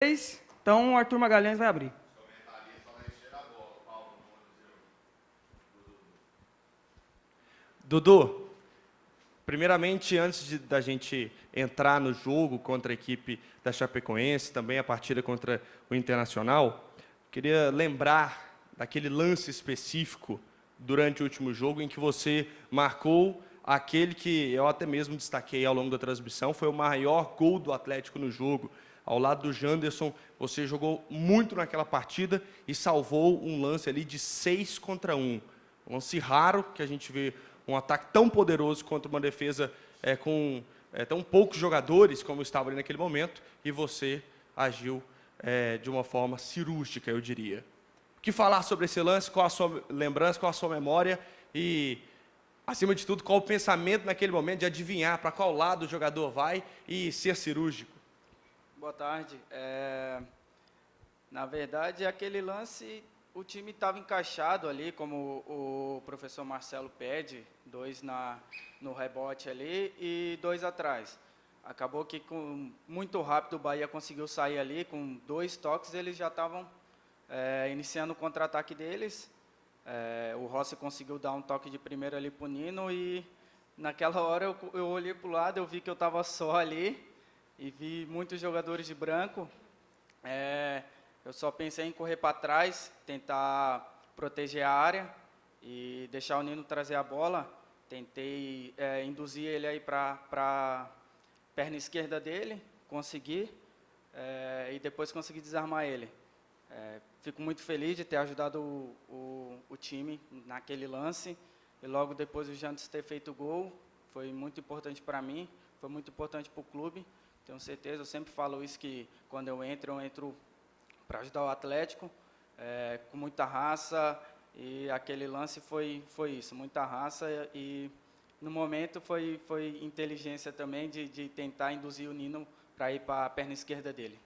Então, o Arthur Magalhães vai abrir. Dudu, primeiramente, da gente entrar no jogo contra a equipe da Chapecoense, também a partida contra o Internacional, queria lembrar daquele lance específico durante o último jogo em que você marcou aquele que eu até mesmo destaquei ao longo da transmissão, foi o maior gol do Atlético no jogo. Ao lado do Janderson, você jogou muito naquela partida e salvou um lance ali de 6 contra 1. Um lance raro que a gente vê um ataque tão poderoso contra uma defesa com tão poucos jogadores como estava ali naquele momento, e você agiu de uma forma cirúrgica, eu diria. O que falar sobre esse lance? Qual a sua lembrança, qual a sua memória e, acima de tudo, qual o pensamento naquele momento de adivinhar para qual lado o jogador vai e ser cirúrgico? Boa tarde. Na verdade, aquele lance, o time estava encaixado ali, como o professor Marcelo pede, dois no rebote ali e dois atrás. Acabou que muito rápido o Bahia conseguiu sair ali, com 2 toques eles já estavam iniciando o contra-ataque deles. O Rossi conseguiu dar um toque de primeira ali para o Nino e naquela hora eu olhei para o lado, eu vi que eu estava só ali e vi muitos jogadores de branco. Eu só pensei em correr para trás, tentar proteger a área e deixar o Nino trazer a bola. Tentei induzir ele aí para a perna esquerda dele, consegui, e depois consegui desarmar ele. Fico muito feliz de ter ajudado o time naquele lance, e logo depois o Jantes ter feito o gol. Foi muito importante para mim, foi muito importante para o clube. Tenho certeza, eu sempre falo isso, que quando eu entro para ajudar o Atlético, com muita raça, e aquele lance foi isso, muita raça, e no momento foi inteligência também de tentar induzir o Nino para ir para a perna esquerda dele.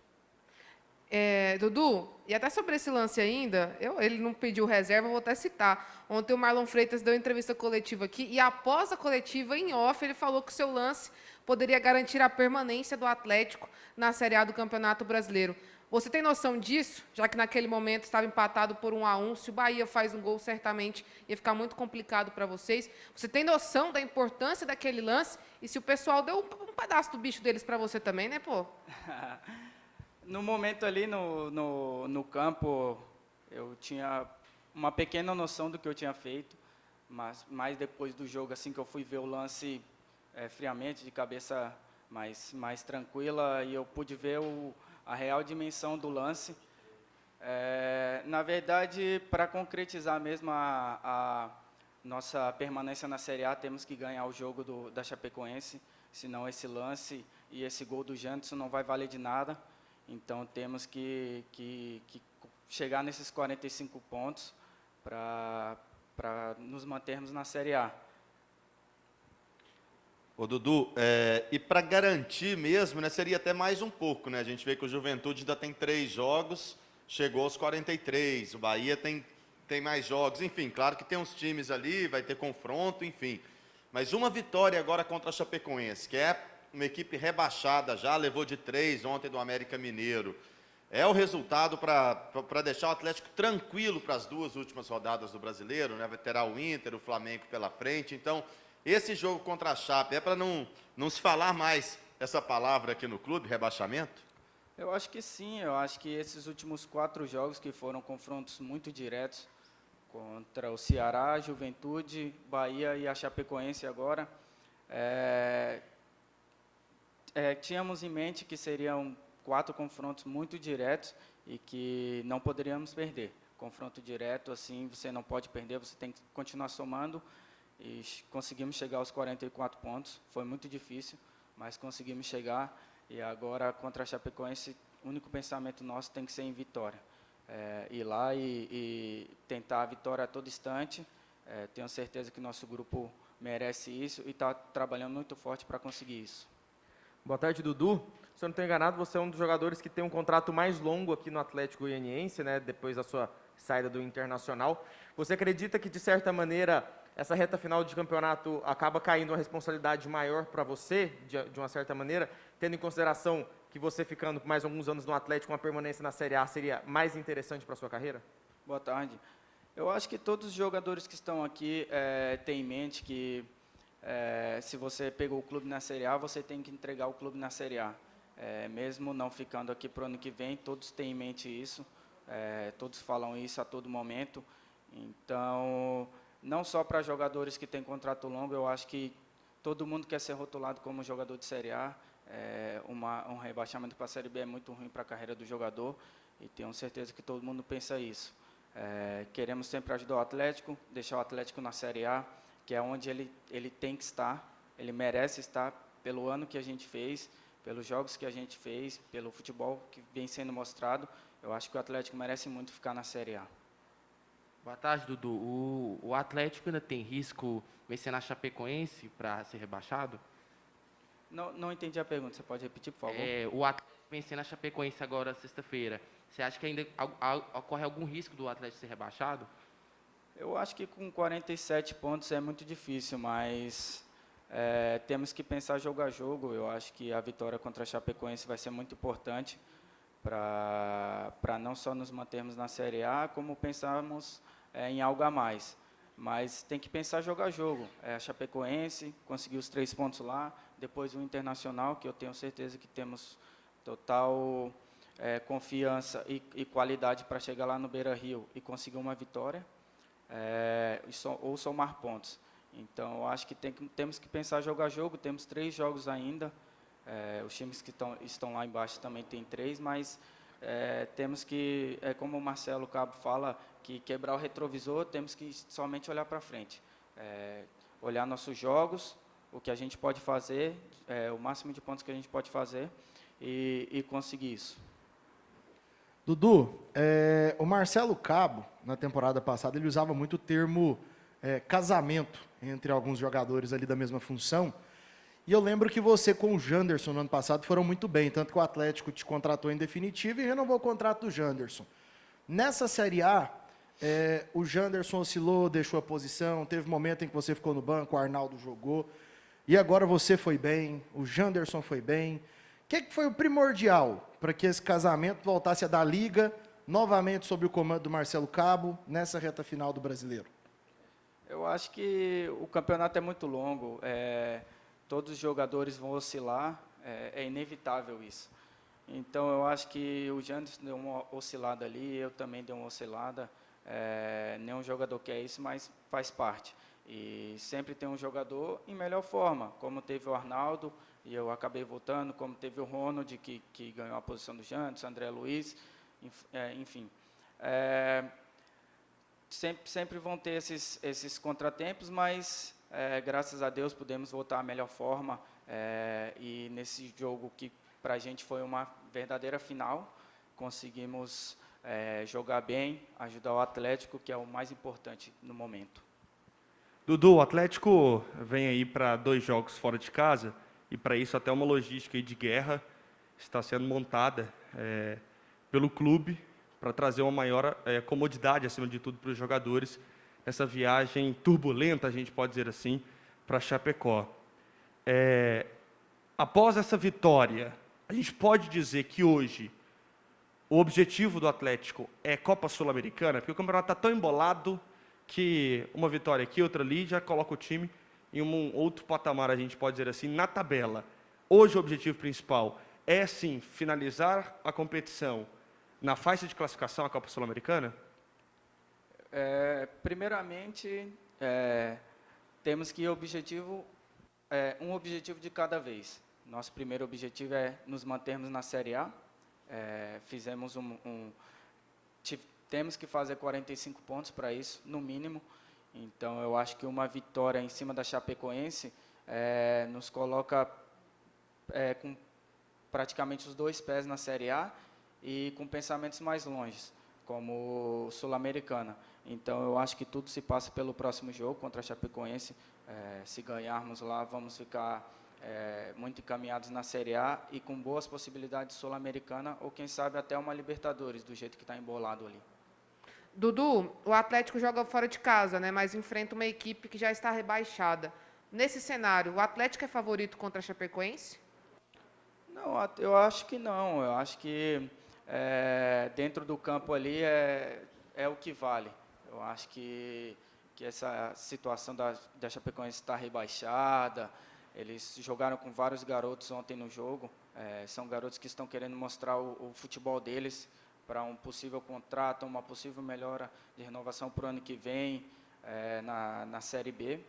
Dudu, e até sobre esse lance ainda, ele não pediu reserva, eu vou até citar. Ontem o Marlon Freitas deu entrevista coletiva aqui, e após a coletiva, em off, ele falou que o seu lance poderia garantir a permanência do Atlético na Série A do Campeonato Brasileiro. Você tem noção disso? Já que naquele momento estava empatado por 1-1, se o Bahia faz um gol, certamente ia ficar muito complicado para vocês. Você tem noção da importância daquele lance? E se o pessoal deu um pedaço do bicho deles para você também, né, pô? No momento ali no campo, eu tinha uma pequena noção do que eu tinha feito, mas mais depois do jogo, assim que eu fui ver o lance friamente, de cabeça mais tranquila, e eu pude ver a real dimensão do lance. Na verdade, para concretizar mesmo a nossa permanência na Série A, temos que ganhar o jogo da Chapecoense, senão esse lance e esse gol do Janderson não vai valer de nada. Então, temos que chegar nesses 45 pontos para nos mantermos na Série A. Ô Dudu, e para garantir mesmo, né, seria até mais um pouco, né? A gente vê que o Juventude ainda tem 3 jogos, chegou aos 43, o Bahia tem mais jogos, enfim, claro que tem uns times ali, vai ter confronto, enfim. Mas uma vitória agora contra a Chapecoense, que é uma equipe rebaixada já, levou de 3 ontem do América Mineiro. É o resultado para deixar o Atlético tranquilo para as 2 últimas rodadas do Brasileiro, né? Vai ter o Inter, o Flamengo pela frente. Então, esse jogo contra a Chape é para não se falar mais essa palavra aqui no clube, rebaixamento? Eu acho que sim, eu acho que esses últimos 4 jogos, que foram confrontos muito diretos contra o Ceará, Juventude, Bahia e a Chapecoense agora, tínhamos em mente que seriam 4 confrontos muito diretos e que não poderíamos perder. Confronto direto, assim, você não pode perder, você tem que continuar somando, e conseguimos chegar aos 44 pontos. Foi muito difícil, mas conseguimos chegar, e agora contra a Chapecoense, o único pensamento nosso tem que ser em vitória. Ir lá e tentar a vitória a todo instante. Tenho certeza que nosso grupo merece isso e está trabalhando muito forte para conseguir isso. Boa tarde, Dudu. Se eu não estou enganado, você é um dos jogadores que tem um contrato mais longo aqui no Atlético Goianiense, né, depois da sua saída do Internacional. Você acredita que, de certa maneira, essa reta final de campeonato acaba caindo uma responsabilidade maior para você, de uma certa maneira, tendo em consideração que você ficando mais alguns anos no Atlético, uma permanência na Série A seria mais interessante para sua carreira? Boa tarde. Eu acho que todos os jogadores que estão aqui têm em mente que se você pegou o clube na Série A, você tem que entregar o clube na Série A. Mesmo não ficando aqui para o ano que vem, todos têm em mente isso, todos falam isso a todo momento. Então, não só para jogadores que têm contrato longo, eu acho que todo mundo quer ser rotulado como jogador de Série A. Um rebaixamento para a Série B é muito ruim para a carreira do jogador, e tenho certeza que todo mundo pensa isso. Queremos sempre ajudar o Atlético, deixar o Atlético na Série A, que é onde ele tem que estar, ele merece estar pelo ano que a gente fez, pelos jogos que a gente fez, pelo futebol que vem sendo mostrado. Eu acho que o Atlético merece muito ficar na Série A. Boa tarde, Dudu. O Atlético ainda tem risco vencendo a Chapecoense para ser rebaixado? Não entendi a pergunta, você pode repetir, por favor? O Atlético vencendo a Chapecoense agora, sexta-feira. Você acha que ainda ocorre algum risco do Atlético ser rebaixado? Eu acho que com 47 pontos é muito difícil, mas temos que pensar jogo a jogo. Eu acho que a vitória contra a Chapecoense vai ser muito importante para não só nos mantermos na Série A, como pensarmos em algo a mais. Mas tem que pensar jogo a jogo. A Chapecoense conseguiu os 3 pontos lá, depois o Internacional, que eu tenho certeza que temos total confiança e qualidade para chegar lá no Beira-Rio e conseguir uma vitória, ou somar pontos. Então, eu acho que temos que pensar jogo a jogo, temos 3 jogos ainda, os times que estão lá embaixo também têm 3, mas temos que, como o Marcelo Cabo fala, que quebrar o retrovisor, temos que somente olhar para frente, olhar nossos jogos, o que a gente pode fazer, o máximo de pontos que a gente pode fazer e conseguir isso. Dudu, o Marcelo Cabo, na temporada passada, ele usava muito o termo casamento entre alguns jogadores ali da mesma função. E eu lembro que você com o Janderson no ano passado foram muito bem, tanto que o Atlético te contratou em definitivo e renovou o contrato do Janderson. Nessa Série A, o Janderson oscilou, deixou a posição, teve momento em que você ficou no banco, o Arnaldo jogou, e agora você foi bem, o Janderson foi bem. O que foi o primordial para que esse casamento voltasse a dar liga, novamente sob o comando do Marcelo Cabo, nessa reta final do Brasileiro? Eu acho que o campeonato é muito longo, todos os jogadores vão oscilar, é inevitável isso. Então, eu acho que o Janderson deu uma oscilada ali, eu também dei uma oscilada, nenhum jogador quer isso, mas faz parte. E sempre tem um jogador em melhor forma, como teve o Arnaldo, e eu acabei voltando, como teve o Ronald, que ganhou a posição do Janderson, André Luiz, enfim. Sempre vão ter esses contratempos, mas, graças a Deus, pudemos voltar à melhor forma, e nesse jogo que para a gente foi uma verdadeira final, conseguimos jogar bem, ajudar o Atlético, que é o mais importante no momento. Dudu, o Atlético vem aí para 2 jogos fora de casa, e para isso até uma logística aí de guerra está sendo montada pelo clube para trazer uma maior comodidade, acima de tudo, para os jogadores, nessa viagem turbulenta, a gente pode dizer assim, para Chapecó. Após essa vitória, a gente pode dizer que hoje o objetivo do Atlético é Copa Sul-Americana, porque o campeonato está tão embolado que uma vitória aqui, outra ali, já coloca o time em um outro patamar, a gente pode dizer assim, na tabela. Hoje o objetivo principal é, sim, finalizar a competição na faixa de classificação à Copa Sul-Americana? Primeiramente, temos que um objetivo de cada vez. Nosso primeiro objetivo é nos mantermos na Série A. Fizemos temos que fazer 45 pontos para isso, no mínimo. Então, eu acho que uma vitória em cima da Chapecoense nos coloca com praticamente os 2 pés na Série A e com pensamentos mais longe, como Sul-Americana. Então, eu acho que tudo se passa pelo próximo jogo contra a Chapecoense. Se ganharmos lá, vamos ficar muito encaminhados na Série A e com boas possibilidades Sul-Americana ou, quem sabe, até uma Libertadores, do jeito que está embolado ali. Dudu, o Atlético joga fora de casa, né? Mas enfrenta uma equipe que já está rebaixada. Nesse cenário, o Atlético é favorito contra a Chapecoense? Não, eu acho que não. Eu acho que dentro do campo ali é o que vale. Eu acho que essa situação da Chapecoense está rebaixada. Eles jogaram com vários garotos ontem no jogo. São garotos que estão querendo mostrar o futebol deles para um possível contrato, uma possível melhora de renovação para o ano que vem na Série B.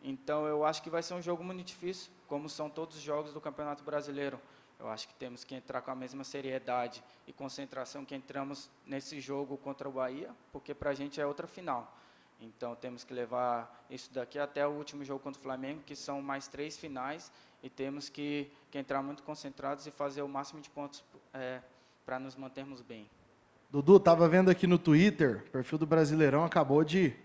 Então, eu acho que vai ser um jogo muito difícil, como são todos os jogos do Campeonato Brasileiro. Eu acho que temos que entrar com a mesma seriedade e concentração que entramos nesse jogo contra o Bahia, porque para a gente é outra final. Então, temos que levar isso daqui até o último jogo contra o Flamengo, que são mais 3 finais, e temos que entrar muito concentrados e fazer o máximo de pontos para nos mantermos bem. Dudu, estava vendo aqui no Twitter, o perfil do Brasileirão acabou de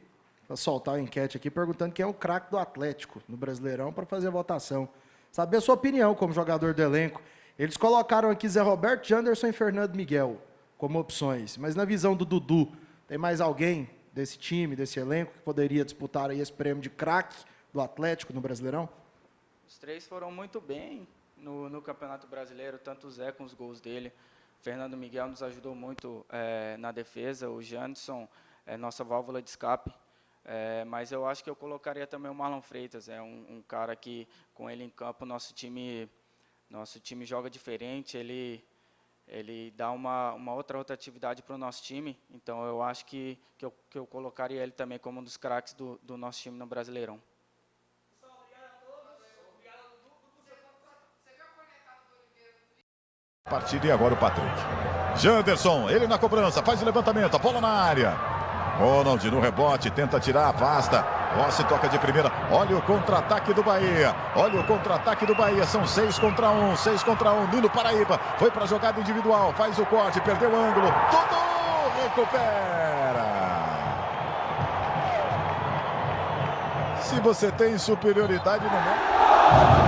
soltar a enquete aqui, perguntando quem é o craque do Atlético no Brasileirão para fazer a votação. Saber a sua opinião como jogador do elenco. Eles colocaram aqui Zé Roberto, Janderson e Fernando Miguel como opções. Mas na visão do Dudu, tem mais alguém desse time, desse elenco, que poderia disputar aí esse prêmio de craque do Atlético no Brasileirão? Os 3 foram muito bem no Campeonato Brasileiro, tanto o Zé com os gols dele. Fernando Miguel nos ajudou muito na defesa, o Janderson é nossa válvula de escape. Mas eu acho que eu colocaria também o Marlon Freitas, é um cara que, com ele em campo, nosso time joga diferente, ele dá uma outra atividade para o nosso time. Então, eu acho que eu colocaria ele também como um dos craques do nosso time no Brasileirão. Partida e agora o Patrick. Janderson, ele na cobrança, faz o levantamento, a bola na área. Ronald no rebote, tenta tirar, afasta. Rossi toca de primeira. Olha o contra-ataque do Bahia. Olha o contra-ataque do Bahia. São 6 contra 1. 6 contra 1. Nino Paraíba foi para a jogada individual. Faz o corte, perdeu o ângulo. Dudu recupera. Se você tem superioridade no